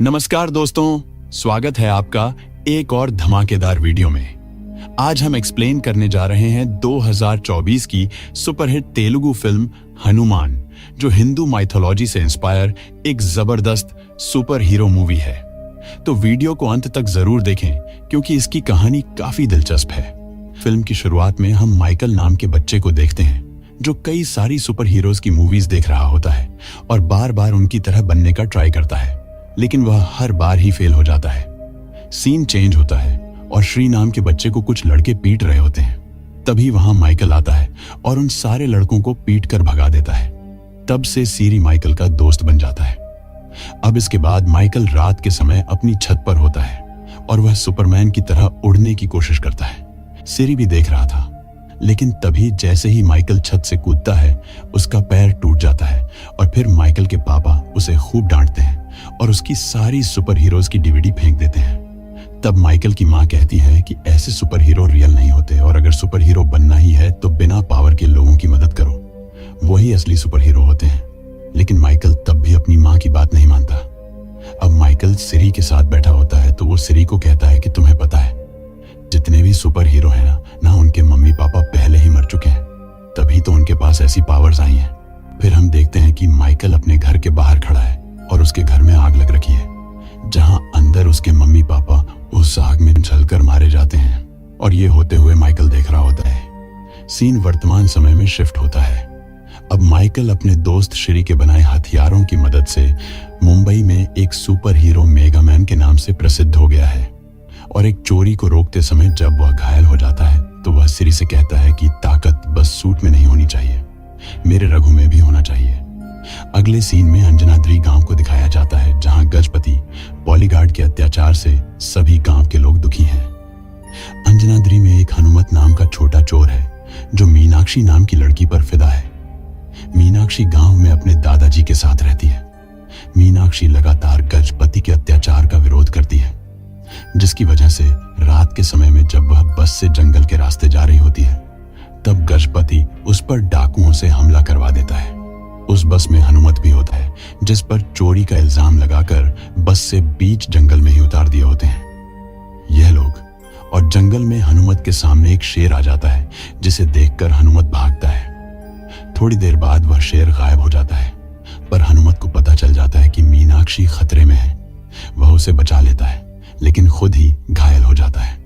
नमस्कार दोस्तों, स्वागत है आपका एक और धमाकेदार वीडियो में। आज हम एक्सप्लेन करने जा रहे हैं 2024 की सुपरहिट तेलुगु फिल्म हनुमान, जो हिंदू माइथोलॉजी से इंस्पायर एक जबरदस्त सुपर हीरो मूवी है। तो वीडियो को अंत तक जरूर देखें क्योंकि इसकी कहानी काफी दिलचस्प है। फिल्म की शुरुआत में हम माइकल नाम के बच्चे को देखते हैं जो कई सारी सुपर हीरोज की मूवीज देख रहा होता है और बार बार उनकी तरह बनने का ट्राई करता है, लेकिन वह हर बार ही फेल हो जाता है। सीन चेंज होता है और श्री नाम के बच्चे को कुछ लड़के पीट रहे होते हैं। तभी वहां माइकल आता है और उन सारे लड़कों को पीट कर भगा देता है। तब से सीरी माइकल का दोस्त बन जाता है। अब इसके बाद माइकल रात के समय अपनी छत पर होता है और वह सुपरमैन की तरह उड़ने की कोशिश करता है। सीरी भी देख रहा था, लेकिन तभी जैसे ही माइकल छत से कूदता है उसका पैर टूट जाता है और फिर माइकल के पापा उसे खूब डांटते हैं और उसकी सारी सुपर हीरोज की डीवीडी फेंक देते हैं। तब माइकल की माँ कहती है कि ऐसे सुपर हीरो रियल नहीं होते और अगर सुपर हीरो बनना ही है तो बिना पावर के लोगों की मदद करो, वही असली सुपर हीरो होते हैं। लेकिन माइकल तब भी अपनी माँ की बात नहीं मानता। अब माइकल सिरी के साथ बैठा होता है तो वो सिरी को कहता है कि तुम्हें पता है जितने भी सुपर हीरो हैं ना उनके मम्मी पापा पहले ही मर चुके हैं, तभी तो उनके पास ऐसी पावर्स आई हैं। फिर हम देखते हैं कि माइकल अपने घर के बाहर खड़ा है और उसके घर में आग लग रखी है, जहां अंदर उसके मम्मी पापा उस आग में जलकर मारे जाते हैं और ये होते हुए माइकल देख रहा होता है। सीन वर्तमान समय में शिफ्ट होता है। अब माइकल अपने दोस्त श्री के बनाए हथियारों की मदद से मुंबई में एक सुपर हीरो मेगामैन के नाम से प्रसिद्ध हो गया है और एक चोरी को रोकते समय जब वह घायल हो जाता है तो वह सिरी से कहता है कि ताकत बस सूट में नहीं होनी चाहिए, मेरे रघु में भी होना चाहिए। अगले सीन में अंजनाद्री गांव को दिखाया जाता है जहां गजपति बॉलीगार्ड के अत्याचार से सभी गांव के लोग दुखी हैं। अंजनाद्री में एक हनुमत नाम का छोटा चोर है जो मीनाक्षी नाम की लड़की पर फिदा है। मीनाक्षी गांव में अपने दादाजी के साथ रहती है। मीनाक्षी लगातार गजपति के अत्याचार का विरोध करती है, जिसकी वजह से रात के समय में जब वह बस से जंगल के रास्ते जा रही होती है तब गजपति उस पर डाकुओं से हमला करवा देता है। उस बस में हनुमत भी होता है जिस पर चोरी का इल्जाम लगाकर बस से बीच जंगल में ही उतार दिए होते हैं यह लोग। और जंगल में हनुमत के सामने एक शेर आ जाता है जिसे देखकर हनुमत भागता है। थोड़ी देर बाद वह शेर गायब हो जाता है, पर हनुमत को पता चल जाता है कि मीनाक्षी खतरे में है। वह उसे बचा लेता है लेकिन खुद ही घायल हो जाता है।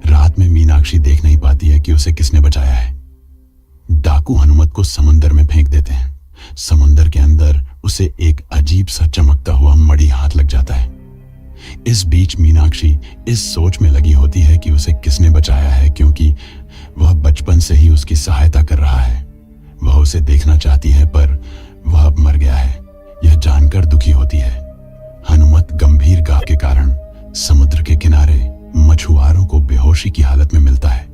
रात में मीनाक्षी देख नहीं पाती है कि उसे किसने बचाया है। डाकू हनुमत को समंदर में फेंक देते हैं। समुंदर के अंदर उसे एक अजीब सा चमकता हुआ मणि हाथ लग जाता है। इस बीच मीनाक्षी इस सोच में लगी होती है कि उसे किसने बचाया है, क्योंकि वह बचपन से ही उसकी सहायता कर रहा है। वह उसे देखना चाहती है पर वह अब मर गया है, यह जानकर दुखी होती है। हनुमत गंभीर घाव के कारण समुद्र के किनारे मछुआरों को बेहोशी की हालत में मिलता है।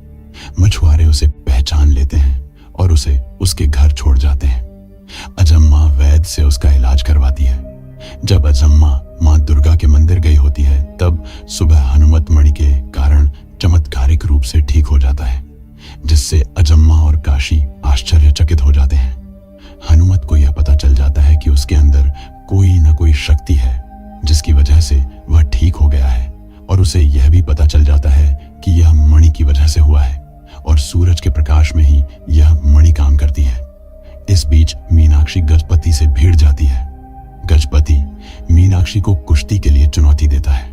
मछुआरे उसे पहचान लेते हैं और उसे उसके घर छोड़ जाते हैं। अजम्मा वैद्य से उसका इलाज करवाती है। जब अजम्मा मां दुर्गा के मंदिर गई होती है तब सुबह हनुमत मणि के कारण चमत्कारिक रूप से ठीक हो जाता है, जिससे अजम्मा और काशी आश्चर्यचकित हो जाते हैं। हनुमत को यह पता चल जाता है कि उसके अंदर कोई न कोई शक्ति है जिसकी वजह से वह ठीक हो गया है, और उसे यह भी पता चल जाता है कि यह मणि की वजह से हुआ है और सूरज के प्रकाश में ही यह मणि काम करती है। इस बीच मीनाक्षी गजपति से भिड़ जाती है। गजपति मीनाक्षी को कुश्ती के लिए चुनौती देता है।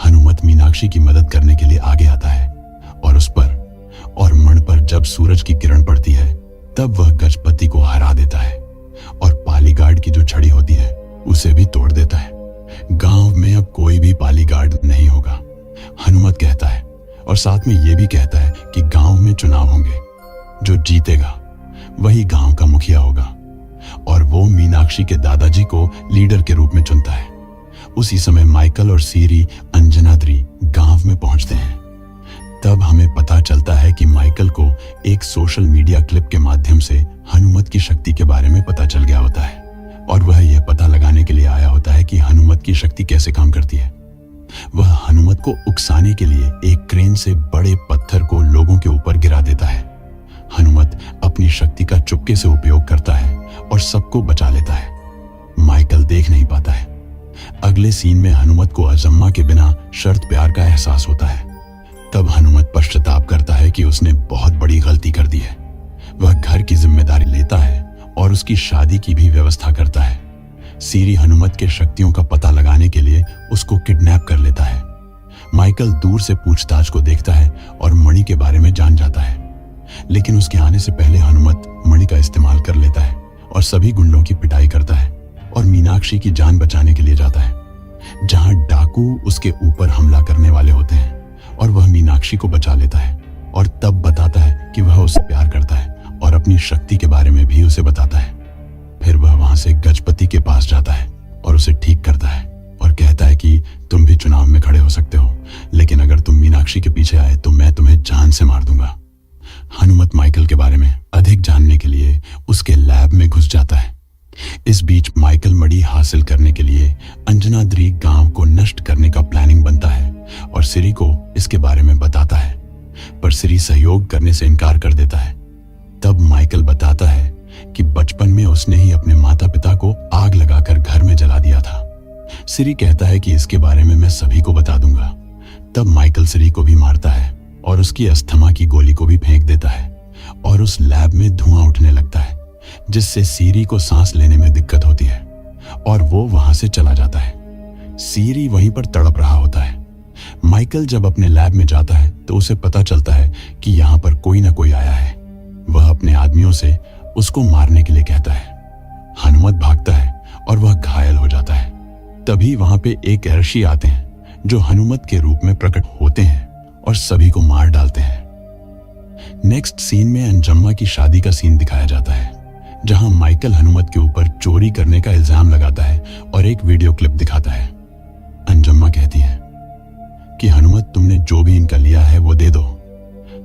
हनुमत मीनाक्षी की मदद करने के लिए आगे आता है और उस पर और मण पर जब सूरज की किरण पड़ती है तब वह गजपति को हरा देता है और पालीगार्ड की जो छड़ी होती है उसे भी तोड़ देता है। गांव में अब कोई भी पालीगार्ड नहीं होगा, हनुमत कहता है, और साथ में यह भी कहता है कि गांव में चुनाव होंगे, जो जीतेगा वही गांव का मुखिया होगा, और वो मीनाक्षी के दादाजी को लीडर के रूप में चुनता है। उसी समय माइकल और सीरी अंजनाद्री गांव में पहुंचते हैं। तब हमें पता चलता है कि माइकल को एक सोशल मीडिया क्लिप के माध्यम से हनुमत की शक्ति के बारे में पता चल गया होता है और वह यह पता लगाने के लिए आया होता है कि हनुमत की शक्ति कैसे काम करती है। वह हनुमत को उकसाने के लिए एक क्रेन से बड़े पत्थर को लोगों के ऊपर गिरा देता है। हनुमत अपनी शक्ति का चुपके से उपयोग करता है और सबको बचा लेता है। माइकल देख नहीं पाता है। अगले सीन में हनुमत को अजम्मा के बिना शर्त प्यार का एहसास होता है। तब हनुमत पश्चाताप करता है कि उसने बहुत बड़ी गलती कर दी है। वह घर की जिम्मेदारी लेता है और उसकी शादी की भी व्यवस्था करता है। सीरी हनुमत के शक्तियों का पता लगाने के लिए उसको किडनैप कर लेता है। माइकल दूर से पूछताछ को देखता है और मणि के बारे में जान जाता है, लेकिन उसके आने से पहले हनुमत मणि का इस्तेमाल कर लेता है और सभी गुंडों की पिटाई करता है और मीनाक्षी की जान बचाने के लिए जाता है, जहां डाकू उसके ऊपर हमला करने वाले होते हैं और वह मीनाक्षी को बचा लेता है और तब बताता है कि वह उससे प्यार करता है और अपनी शक्ति के बारे में भी उसे बताता है। फिर वह वहां से गजपति के पास जाता है और उसे ठीक करता है और कहता है कि तुम भी चुनाव में खड़े हो सकते हो, लेकिन अगर तुम मीनाक्षी के पीछे आए तो मैं तुम्हें जान से मार दूंगा। हनुमत माइकल के बारे में अधिक जानने के लिए उसके लैब में घुस जाता है। इस बीच माइकल मणि हासिल करने के लिए अंजनाद्री गांव को नष्ट करने का प्लानिंग बनता है और सिरी को इसके बारे में बताता है, पर सिरी सहयोग करने से इनकार कर देता है। तब माइकल बताता है कि बचपन में उसने ही अपने माता पिता को आग लगाकर घर में जला दिया था। सिरी कहता है कि इसके बारे में मैं सभी को बता दूंगा। तब माइकल सिरी को भी मारता है और उसकी अस्थमा की गोली को भी फेंक देता है और उस लैब में धुआं उठने लगता है, जिससे सीरी को सांस लेने में दिक्कत होती है और वो वहां से चला जाता है। सीरी वहीं पर तड़प रहा होता है। माइकल जब अपने लैब में जाता है तो उसे पता चलता है कि यहाँ पर कोई ना कोई आया है। वह अपने आदमियों से उसको मारने के लिए कहता है। हनुमत भागता है और वह घायल हो जाता है। तभी वहां पे एक ऋषि आते हैं जो हनुमत के रूप में प्रकट होते हैं और सभी को मार डालते हैं। नेक्स्ट सीन में अंजम्मा की शादी का सीन दिखाया जाता है, जहां माइकल हनुमत के ऊपर चोरी करने का इल्जाम लगाता है और एक वीडियो क्लिप दिखाता है। अंजम्मा कहती है कि हनुमत तुमने जो भी इनका लिया है वो दे दो।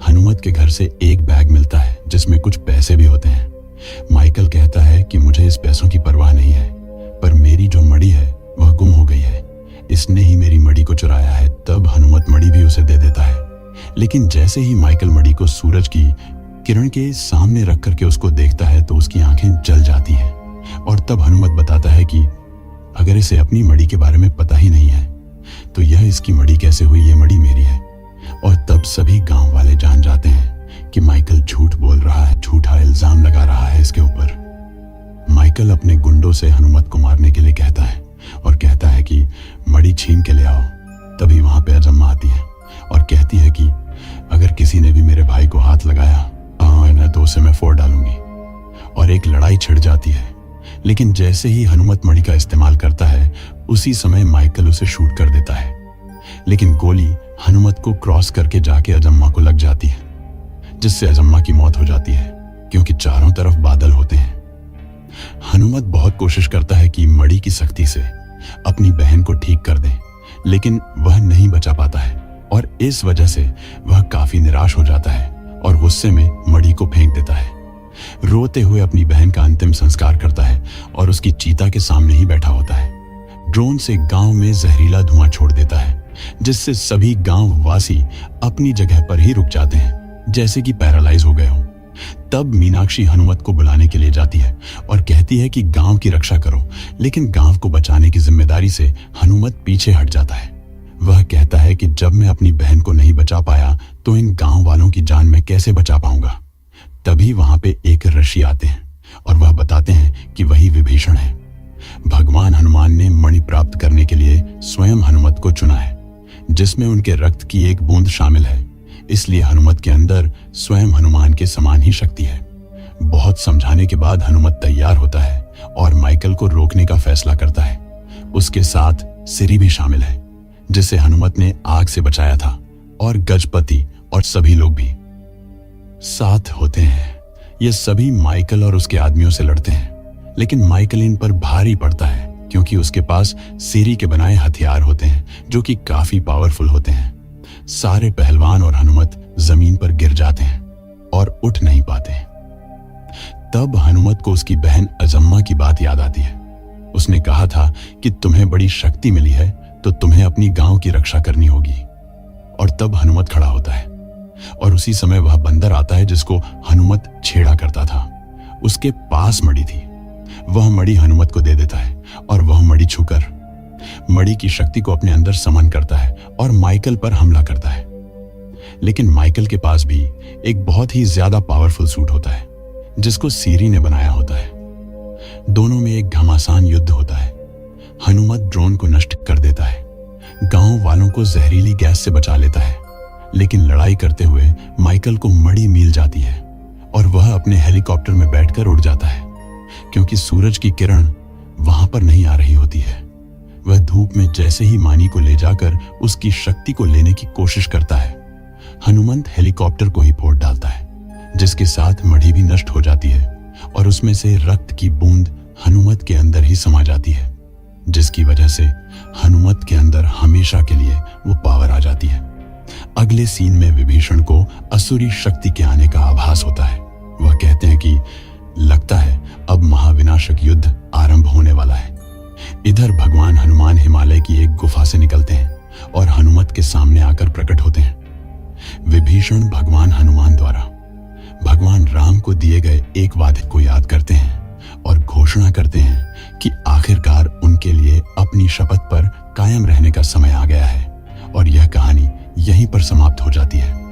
हनुमत के घर से एक बैग मिलता है जिसमें कुछ पैसे भी होते हैं। माइकल कहता है कि मुझे इस पैसों की परवाह नहीं है, पर मेरी जो मणि है वह गुम हो गई है, इसने ही मेरी मणि को चुराया है। तब हनुमत मणि भी उसे दे देता है, लेकिन जैसे ही माइकल मणि को सूरज की किरण के सामने रख करके उसको देखता है तो उसकी आंखें जल जाती हैं और तब हनुमत बताता है कि अगर इसे अपनी मणि के बारे में पता ही नहीं है तो यह इसकी मणि कैसे हुई, ये मणि मेरी है। और तब सभी गांव वाले जान जाते हैं कि माइकल झूठ बोल रहा है, झूठा इल्जाम लगा रहा है इसके ऊपर। माइकल अपने गुंडों से हनुमत को मारने के लिए कहता है और कहता है कि मणि छीन के ले आओ। तभी वहां पे अजम्मा आती है और कहती है कि अगर किसी ने भी मेरे भाई को हाथ लगाया न तो उसे मैं फोड़ डालूंगी। और एक लड़ाई छिड़ जाती है, लेकिन जैसे ही हनुमत मणि का इस्तेमाल करता है उसी समय माइकल उसे शूट कर देता है, लेकिन गोली हनुमत को क्रॉस करके जाके अजम्मा को लग जाती है, जिससे अजम्मा की मौत हो जाती है क्योंकि चारों तरफ बादल होते हैं। हनुमत बहुत कोशिश करता है कि मणि की शक्ति से अपनी बहन को ठीक कर दे, लेकिन वह नहीं बचा पाता है और इस वजह से वह काफी निराश हो जाता है और गुस्से में मणि को फेंक देता है। रोते हुए अपनी बहन का अंतिम संस्कार करता है और उसकी चीता के सामने ही बैठा होता है। ड्रोन से गांव में जहरीला धुआं छोड़ देता है, जिससे सभी गांव वासी अपनी जगह पर ही रुक जाते हैं, जैसे कि पैरालाइज हो गए हों। तब मीनाक्षी हनुमत को बुलाने के लिए जाती है और कहती है कि गांव की रक्षा करो, लेकिन गांव को बचाने की जिम्मेदारी से हनुमत पीछे हट जाता है। वह कहता है कि जब मैं अपनी बहन को नहीं बचा पाया तो इन गांव वालों की जान मैं कैसे बचा पाऊंगा। तभी वहां पे एक ऋषि आते हैं और वह बताते हैं कि वही विभीषण है। भगवान हनुमान ने मणि प्राप्त करने के लिए स्वयं हनुमत को चुना है, जिसमें उनके रक्त की एक बूंद शामिल है, इसलिए हनुमत के अंदर स्वयं हनुमान के समान ही शक्ति है। बहुत समझाने के बाद हनुमत तैयार होता है और माइकल को रोकने का फैसला करता है। उसके साथ सिरी भी शामिल है, जिसे हनुमत ने आग से बचाया था, और गजपति और सभी लोग भी साथ होते हैं। ये सभी माइकल और उसके आदमियों से लड़ते हैं, लेकिन माइकल इन पर भारी पड़ता है क्योंकि उसके पास सीरी के बनाए हथियार होते हैं जो कि काफी पावरफुल होते हैं। सारे पहलवान और हनुमत जमीन पर गिर जाते हैं और उठ नहीं पाते। तब हनुमत को उसकी बहन अजम्मा की बात याद आती है। उसने कहा था कि तुम्हें बड़ी शक्ति मिली है तो तुम्हें अपनी गांव की रक्षा करनी होगी। और तब हनुमत खड़ा होता है और उसी समय वह बंदर आता है जिसको हनुमत छेड़ा करता था। उसके पास मणि थी। वह मणि हनुमत को दे देता है और वह मणि छूकर मणि की शक्ति को अपने अंदर समन करता है और माइकल पर हमला करता है। लेकिन माइकल के पास भी एक बहुत ही ज्यादा पावरफुल सूट होता है जिसको सीरी ने बनाया होता है। दोनों में एक घमासान युद्ध होता है। हनुमत ड्रोन को नष्ट कर देता है, गांव वालों को जहरीली गैस से बचा लेता है, लेकिन लड़ाई करते हुए माइकल को मणि मिल जाती है और वह अपने हेलीकॉप्टर में बैठकर उड़ जाता है क्योंकि सूरज की किरण वहां पर नहीं आ रही होती है। वह धूप में जैसे ही मानी को ले जाकर उसकी शक्ति को लेने की कोशिश करता है, हनुमंत हेलीकॉप्टर को ही फोड़ डालता है, जिसके साथ मणि भी नष्ट हो जाती है और उसमें से रक्त की बूंद हनुमत के अंदर ही समा जाती है, जिसकी वजह से हनुमत के अंदर हमेशा के लिए वो पावर आ जाती है। अगले सीन में विभीषण को असुरी शक्ति के आने का आभास होता है। वह कहते हैं कि लगता है अब महाविनाशक युद्ध आरंभ होने वाला है। इधर भगवान हनुमान हिमालय की एक गुफा से निकलते हैं और हनुमत के सामने आकर प्रकट होते हैं। विभीषण भगवान हनुमान द्वारा भगवान राम को दिए गए एक वादे को याद करते हैं और घोषणा करते हैं कि आखिरकार उनके लिए अपनी शपथ पर कायम रहने का समय आ गया है और यह कहानी यहीं पर समाप्त हो जाती है।